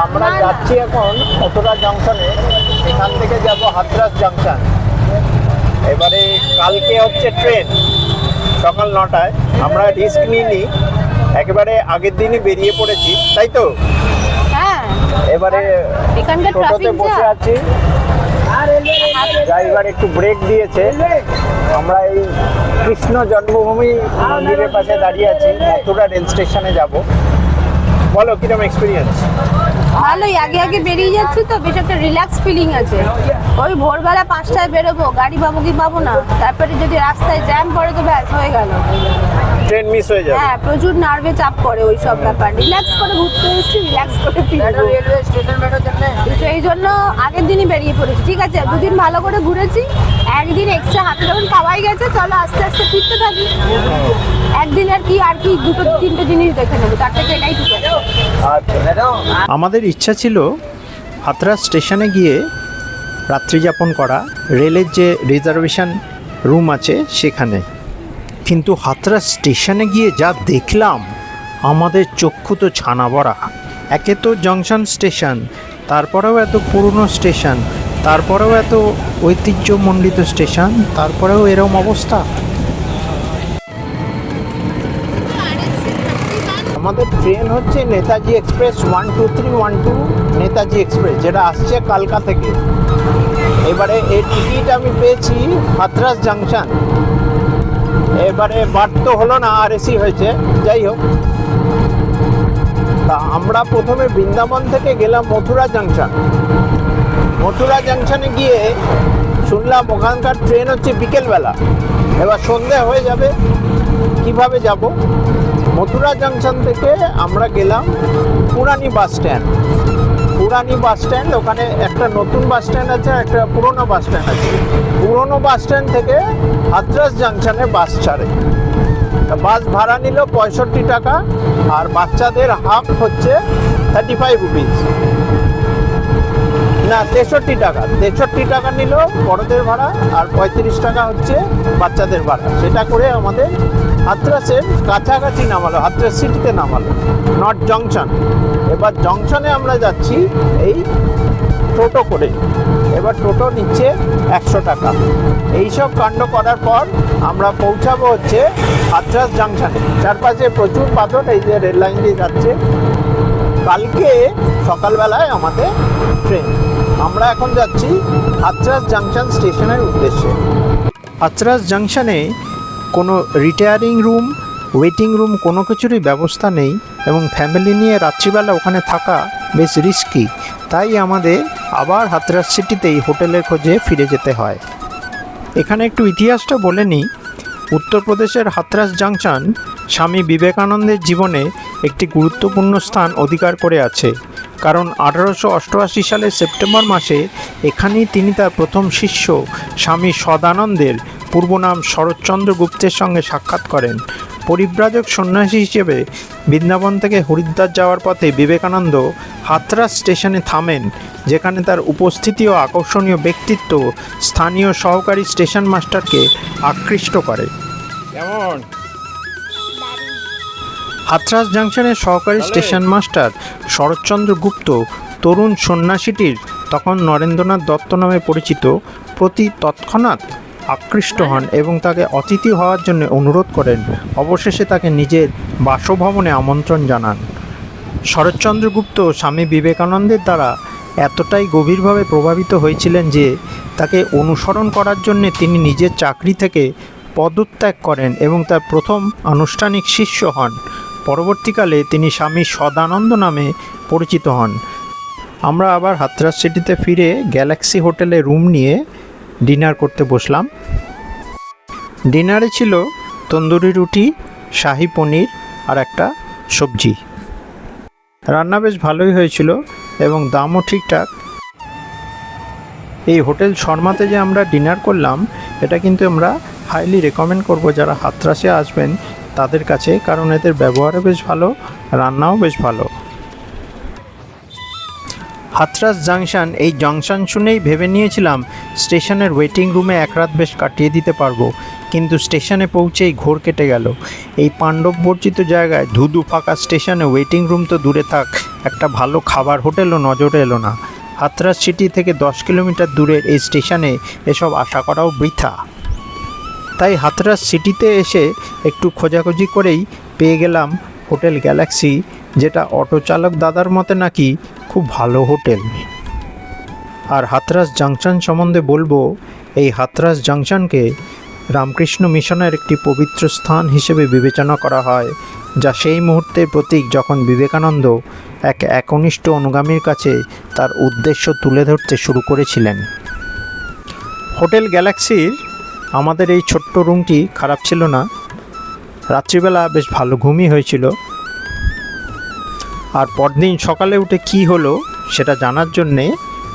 আমরা যাচ্ছি এখন মথুরা জংশনে, এখান থেকে যাব হাথরাস জংশন। এবারে কালকে হচ্ছে ট্রেন সকাল 9টায়। আমরা রিস্ক নিইনি, একেবারে আগের দিনই বেরিয়ে পড়েছি, তাই তো? হ্যাঁ, এবারে এখানকার টোটোতে ট্রাফিক বসে আছি, ড্রাইভার একটু ব্রেক দিয়েছে। আমরা এই কৃষ্ণ জন্মভূমি মন্দিরের পাশে দাঁড়িয়ে আছি, মথুরা রেল স্টেশনে যাব। বলো কিরকম এক্সপিরিয়েন্স? ভালোই, আগে আগে বেরিয়ে যাচ্ছি তো বেশ একটা রিল্যাক্স ফিলিং আছে। ওই ভোরবেলা 5টায় বেরোবো, গাড়ি পাবো কি পাবো না, তারপরে যদি রাস্তায় জ্যাম পড়ে তো ব্যাস হয়ে গেল, ট্রেন মিস হয়ে যাবে। হ্যাঁ প্রচুর নার্ভে চাপ পড়ে ওই সব ব্যাপার। রিল্যাক্স করে ঘুরতে এসেছি, রিল্যাক্স করে ফিরবো, সেই জন্য আগের দিনই বেরিয়ে পড়েছি। ঠিক আছে, দুদিন ভালো করে ঘুরেছি, একদিন এক্সট্রা হাতে যখন পাওয়াই গেছে, চলো আস্তে আস্তে ফিরতে থাকি। একদিন আর কি 2-3টে জিনিস দেখে নেবো, তার থেকে এটাই ঠিক আছে। আমাদের ইচ্ছা ছিল হাথরাস স্টেশনে গিয়ে রাত্রিযাপন করা, রেলের যে রিজার্ভেশন রুম আছে সেখানে। কিন্তু হাথরাস স্টেশনে গিয়ে যা দেখলাম, আমাদের চক্ষু তো ছানা ভরা। একে তো জংশন স্টেশন, তারপরেও এত পুরনো স্টেশন, তারপরেও এত ঐতিহ্যমণ্ডিত স্টেশন, তারপরেও এরকম অবস্থা। আমাদের ট্রেন হচ্ছে নেতাজি এক্সপ্রেস 12312 নেতাজি এক্সপ্রেস, যেটা আসছে কালকা থেকে। এবারে এর টিকিট আমি পেয়েছি হাথরাস জাংশন। এবারে বার্থ তো হলো না, আরএসি হয়েছে, যাই হোক। তা আমরা প্রথমে বৃন্দাবন থেকে গেলাম মথুরা জাংশন। মথুরা জাংশনে গিয়ে শুনলাম ওখানকার ট্রেন হচ্ছে বিকেলবেলা। এবার সন্ধে হয়ে যাবে, কিভাবে যাব? মথুরা জাংশন থেকে আমরা গেলাম পুরানি বাস স্ট্যান্ড। পুরানি বাস স্ট্যান্ড, ওখানে একটা নতুন বাস স্ট্যান্ড আছে, একটা পুরনো বাস স্ট্যান্ড আছে। পুরনো বাস স্ট্যান্ড থেকে হাথরাস জাংশনে বাস ছাড়ে। বাস ভাড়া নিল 65 টাকা, আর বাচ্চাদের হাফ হচ্ছে 35 রুপিস, না 63 টাকা। 63 টাকা নিল বড়দের ভাড়া, আর 35 টাকা হচ্ছে বাচ্চাদের ভাড়া। সেটা করে আমাদের হাথরাসের কাছাকাছি নামালো, হাথরাস সিটিতে নামালো, নট জংশন। এবার জংশনে আমরা যাচ্ছি এই টোটো করে। এবার টোটো নিচ্ছে 100 টাকা। এইসব কাণ্ড করার পর আমরা পৌঁছাবো হচ্ছে হাথরাস জাংশনে। চারপাশে প্রচুর পাথর, এই যে রেল লাইন দিয়ে যাচ্ছে। কালকে সকালবেলায় আমাদের ট্রেন। আমরা এখন যাচ্ছি হাথরাস জাংশন স্টেশনের উদ্দেশ্যে। হাথরাস জাংশনে কোনো রিটায়ারিং রুম, ওয়েটিং রুম কোনো কিছুরই ব্যবস্থা নেই, এবং ফ্যামিলি নিয়ে রাত্রিবেলা ওখানে থাকা বেশ রিস্কি। তাই আমাদের আবার হাথরাস সিটিতেই হোটেলের খোঁজে ফিরে যেতে হয়। এখানে একটু ইতিহাসটা বলে নিই। উত্তরপ্রদেশের হাথরাস জাংশন স্বামী বিবেকানন্দের জীবনে একটি গুরুত্বপূর্ণ স্থান অধিকার করে আছে, কারণ 1888 সালের সেপ্টেম্বর মাসে এখানেই তিনি তার প্রথম শিষ্য স্বামী সদানন্দের, পূর্ব নাম শরৎচন্দ্র গুপ্তের সঙ্গে সাক্ষাৎ করেন। পরিব্রাজক সন্ন্যাসী হিসেবে বৃন্দাবন থেকে হরিদ্বার যাওয়ার পথে বিবেকানন্দ হাথরাস স্টেশনে থামেন, যেখানে তার উপস্থিতি ও আকর্ষণীয় ব্যক্তিত্ব স্থানীয় সহকারী স্টেশন মাস্টারকে আকৃষ্ট করে। কেমন? হাথরাস জাংশনের সহকারী স্টেশন মাস্টার শরৎচন্দ্র গুপ্ত তরুণ সন্ন্যাসীটির, তখন নরেন্দ্রনাথ দত্ত নামে পরিচিত, প্রতি তৎক্ষণাৎ আকৃষ্ট হন এবং তাকে অতিথি হওয়ার জন্য অনুরোধ করেন। অবশেষে তাকে নিজের বাসভবনে আমন্ত্রণ জানান। শরৎচন্দ্র গুপ্ত স্বামী বিবেকানন্দের দ্বারা এতটাই গভীরভাবে প্রভাবিত হয়েছিলেন যে তাকে অনুসরণ করার জন্য তিনি নিজের চাকরি থেকে পদত্যাগ করেন এবং তার প্রথম আনুষ্ঠানিক শিষ্য হন। পরবর্তীকালে তিনি স্বামী সদানন্দ নামে পরিচিত হন। আমরা আবার হাথরাস সিটিতে ফিরে গ্যালাক্সি হোটেলে রুম নিয়ে ডিনার করতে বসলাম। ডিনারে ছিল তন্দুরি রুটি, শাহি পনির আর একটা সবজি। রান্না বেশ ভালোই হয়েছিল এবং দামও ঠিকঠাক। এই হোটেল শর্মাতে যে আমরা ডিনার করলাম, এটা কিন্তু আমরা হাইলি রেকমেন্ড করব যারা হাথরাসে আসবেন তাদের কাছে, কারণ এদের ব্যবহারও বেশ ভালো, রান্নাও বেশ ভালো। হাথরাস জাংশন, এই জাংশন শুনেই ভেবে নিয়েছিলাম স্টেশনের ওয়েটিং রুমে এক রাত বেশ কাটিয়ে দিতে পারবো, কিন্তু স্টেশনে পৌঁছেই ঘোর কেটে গেল। এই পাণ্ডব বর্জিত জায়গায় ধুধু ফাঁকা স্টেশনে ওয়েটিং রুম তো দূরে থাক, একটা ভালো খাবার হোটেলও নজরে এলো না। হাথরাস সিটি থেকে 10 কিলোমিটার দূরের এই স্টেশনে এসব আশা করাও বৃথা। তাই হাথরাস সিটিতে এসে একটু খোঁজাখুঁজি করেই পেয়ে গেলাম হোটেল গ্যালাক্সি, যেটা অটো চালক দাদার মতে নাকি খুব ভালো হোটেল। আর হাথরাস জাংশন সম্বন্ধে বলবো, এই হাথরাস জাংশনকে রামকৃষ্ণ মিশনের একটি পবিত্র স্থান হিসেবে বিবেচনা করা হয়, যা সেই মুহূর্তের প্রতীক যখন বিবেকানন্দ এক একনিষ্ঠ অনুগামীর কাছে তার উদ্দেশ্য তুলে ধরতে শুরু করেছিলেন। হোটেল গ্যালাক্সির আমাদের এই ছোট্ট রুমটি খারাপ ছিল না, রাত্রিবেলা বেশ ভালো ঘুমই হয়েছিল। আর পরদিন সকালে উঠে কি হলো সেটা জানার জন্যে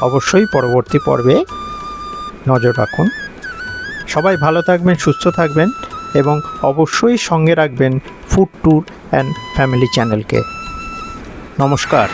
অবশ্যই পরবর্তী পর্বে নজর রাখুন। সবাই ভালো থাকবেন, সুস্থ থাকবেন এবং অবশ্যই সঙ্গে রাখবেন ফুড ট্যুর অ্যান্ড ফ্যামিলি চ্যানেলকে। নমস্কার।